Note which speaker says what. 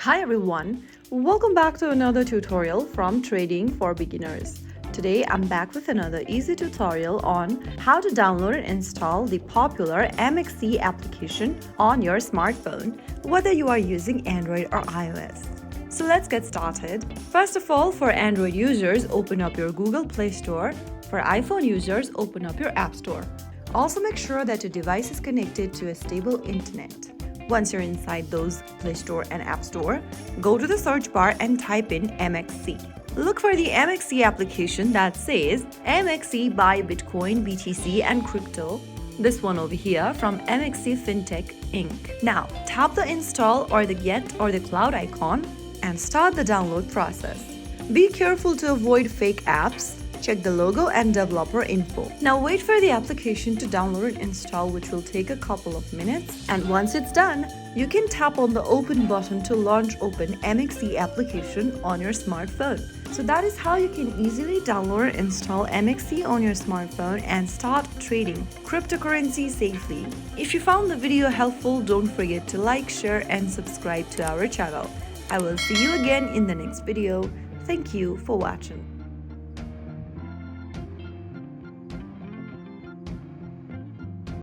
Speaker 1: Hi everyone, welcome back to another tutorial from Trading for Beginners. Today I'm back with another easy tutorial on how to download and install the popular MEXC application on your smartphone, whether you are using Android or iOS. So let's get started. First of all, for Android users, open up your Google Play Store. For iPhone users, open up your App Store. Also make sure that your device is connected to a stable internet. Once you're inside those Play Store and App Store, go to the search bar and type in MEXC. Look for the MEXC application that says MEXC Buy Bitcoin, BTC and Crypto. This one over here from MEXC Fintech Inc. Now, tap the install or the get or the cloud icon and start the download process. Be careful to avoid fake apps. Check the logo and developer info. Now wait for the application to download and install, which will take a couple of minutes. And once it's done, you can tap on the open button to launch open MEXC application on your smartphone. So that is how you can easily download and install MEXC on your smartphone and start trading cryptocurrency safely. If you found the video helpful, don't forget to like, share and subscribe to our channel. I will see you again in the next video. Thank you for watching.